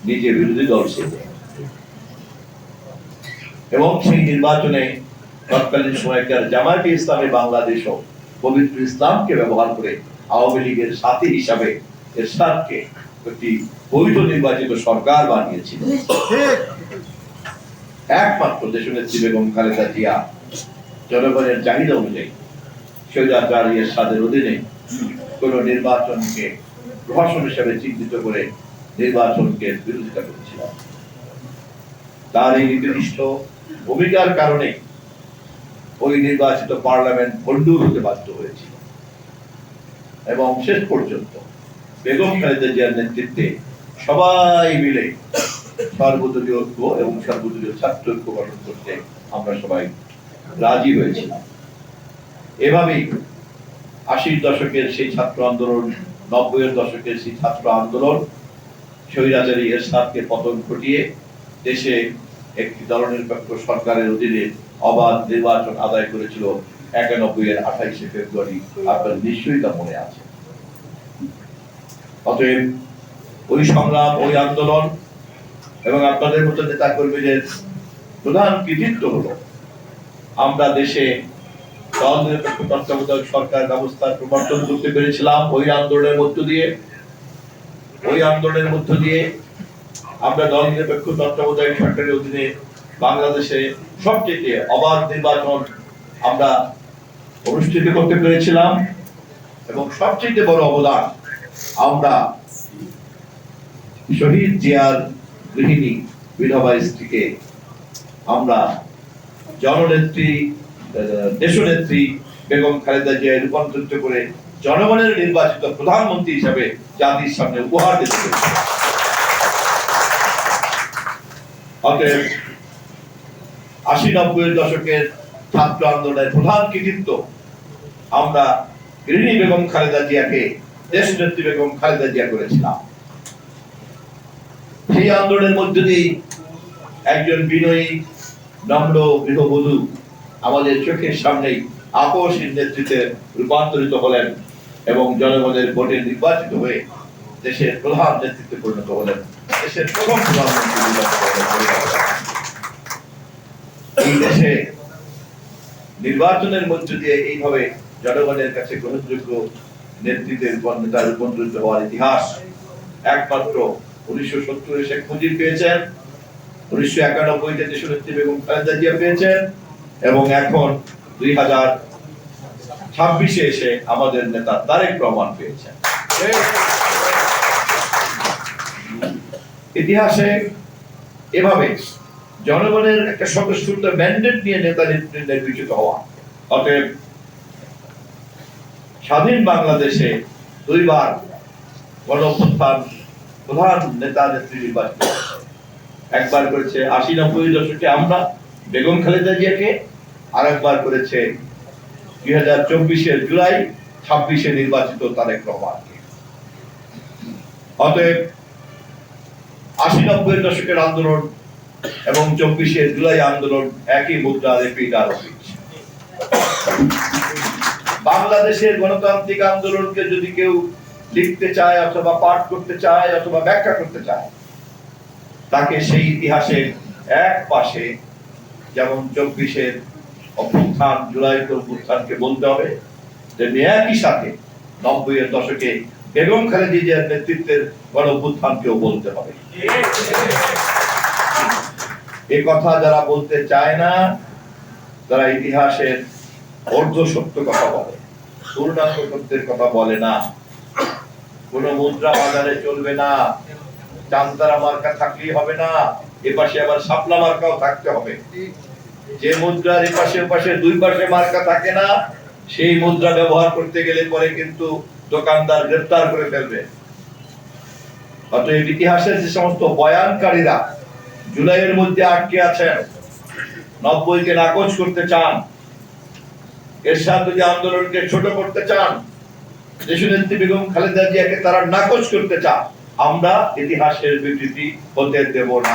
নিজে বিরোধী দল ছিল এবং সেই নির্বাচনে তৎকালীন সময়কার জামায়াতে ইসলামী বাংলাদেশ ও পবিত্র ইসলামকে ব্যবহার করে আওয়ামী লীগের সাথী হিসাবে এরশাদকে একটি বৈধ নির্বাচিত সরকার বানিয়েছিল। একমাত্র দেশনেত্রী বেগম খালেদা জিয়া জনগণের চাহিদা অনুযায়ী স্বৈরাচার এরশাদের অধীনে কোন নির্বাচনকে প্রহসন হিসেবে চিহ্নিত করে নির্বাচনকে বিরোধিতা করেছিল। তার এই নির্দিষ্ট ভূমিকার কারণে ওই নির্বাচিত পার্লামেন্ট ভণ্ডুল হতে বাধ্য হয়েছিল এবং শেষ পর্যন্ত বেগম খালেদা জিয়ার নেতৃত্বে সবাই মিলে সর্বদলীয় ঐক্য এবং সর্বদলীয় ছাত্র ঐক্য গঠন করতে আমরা সবাই রাজি হয়েছিলাম। এভাবেই ৮০ দশকের সেই ছাত্র আন্দোলন, ৯০-এর দশকের সেই ছাত্র আন্দোলন স্বৈরাচারী এরশাদকে পতন ঘটিয়ে দেশে একটি দলনিরপেক্ষ সরকারের অধীনে অবাধ নির্বাচন আদায় করেছিল ৯১-এর ২৮শে ফেব্রুয়ারি। আপনার নিশ্চয়ই তা মনে আছে। অতএব ওই সংগ্রাম, ওই আন্দোলন এবং আপনাদের মতো নেতা কর্মীদের প্রধান কৃতিত্ব হলো আমরা দেশে দল নিরপেক্ষ তত্ত্বাবধায়ক সরকার ব্যবস্থার প্রবর্তন করতে পেরেছিলাম। ওই আন্দোলনের মধ্য দিয়ে আমরা দল নিরপেক্ষ তত্ত্বাবধায়ক সরকারের অধীনে বাংলাদেশে সবচেয়ে অবাধ নির্বাচন আমরা অনুষ্ঠিত করতে পেরেছিলাম এবং সবচেয়ে বড় অবদান আমরা শহীদ জিয়ার গৃহিণী বিধবা স্ত্রীকে আমরা জননেত্রী, দেশনেত্রী বেগম খালেদা জিয়ায় রূপান্তরিত করে জনগণের নির্বাচিত প্রধানমন্ত্রী হিসাবে জাতির সামনে উপহার দিতে পেরেছি। অতএব ৮০-৯০-এর দশকের ছাত্র আন্দোলনের প্রধান কৃতিত্ব আমরা গৃহিণী বেগম খালেদা জিয়াকে দেশনেত্রী বেগম খালেদা জিয়া করেছিলাম। সেই আন্দোলনের মধ্য দিয়ে একজন বিনয়ী নম্র গৃহবধূ আমাদের চোখের সামনেই আপসহীন নেতৃত্বে রূপান্তরিত হলেন এবং জনগণের ভোটে নির্বাচিত হয়ে দেশের প্রধান নেতৃত্বে পরিণত হলেন। দেশের প্রথম প্রধানমন্ত্রী এই দেশে নির্বাচনের মধ্য দিয়ে এইভাবে জনগণের কাছে গ্রহণযোগ্য নেতৃত্বের নেতা রূপান্তরিত হওয়ার ইতিহাস একমাত্র ১৯৭০-এ শেখ মুজিব পেয়েছেন, ১৯৯১-তে দেশনেত্রী বেগম খালেদা জিয়া পেয়েছেন এবং এখন ২০২৬-এ এসে আমাদের নেতা তারেক রহমান পেয়েছেন। ইতিহাসে এভাবে জনগণের একটা স্বতঃস্ফূর্ত ম্যান্ডেট নিয়ে নেতা নির্বাচিত হওয়া। অতএব স্বাধীন বাংলাদেশে দুইবার গণঅভ্যুত্থান প্রধান নেতা নেত্রী নির্বাচিত, একবার করেছে ৮০-৯০ দশকে আমরা বেগম খালেদা জিয়াকে, আর একবার করেছে ২০২৪-এর জুলাই, ২৬-এ নির্বাচিত তারেক রহমানকে। অতএব ৮০-৯০-এর দশকের আন্দোলন এবং ২৪-এর জুলাই আন্দোলন একই মুদ্রা, রিপিট আর রিপিট। বাংলাদেশের গণতান্ত্রিক আন্দোলনকে যদি কেউ লিখতে চায় অথবা পাঠ করতে চায় অথবা ব্যাখ্যা করতে চায়, তাকে সেই ইতিহাসের এক পাশে যেমন ২৪-এর অভ্যুত্থান, জুলাইয়ের অভ্যুত্থানকে বলতে হবে, তেমনি একই সাথে ৯০-এর দশকে বেগম খালেদা জিয়ার নেতৃত্বের গণঅভ্যুত্থানকেও বলতে হবে। এই কথা যারা বলতে চায় না, তারা ইতিহাসের অর্ধ সত্য কথা বলে, পূর্ণাঙ্গ সত্যের কথা বলে না। কোন মুদ্রা বাজারে চলবে না, চামতারা মার্কা থাকলেই হবে না, এপাশে আবার শাপলা মার্কাও থাকতে হবে। যে মুদ্রার এপাশে ওপাশে দুই পাশে মার্কা থাকে না, সেই মুদ্রা ব্যবহার করতে গেলে পরে কিন্তু দোকানদার গ্রেফতার করে ফেলবে। অতএব ইতিহাসের যে সমস্ত বয়ানকারীরা জুলাইয়ের মধ্যে আটকে আছেন, ৯০-কে নাকচ করতে চান, এরশাদী আন্দোলনকে ছোট করতে চান, দেশনেত্রী বেগম খালেদা জিয়াকে তারা নাকচ করতে চান, আমরা ইতিহাসের বিকৃতি হতে দেব না।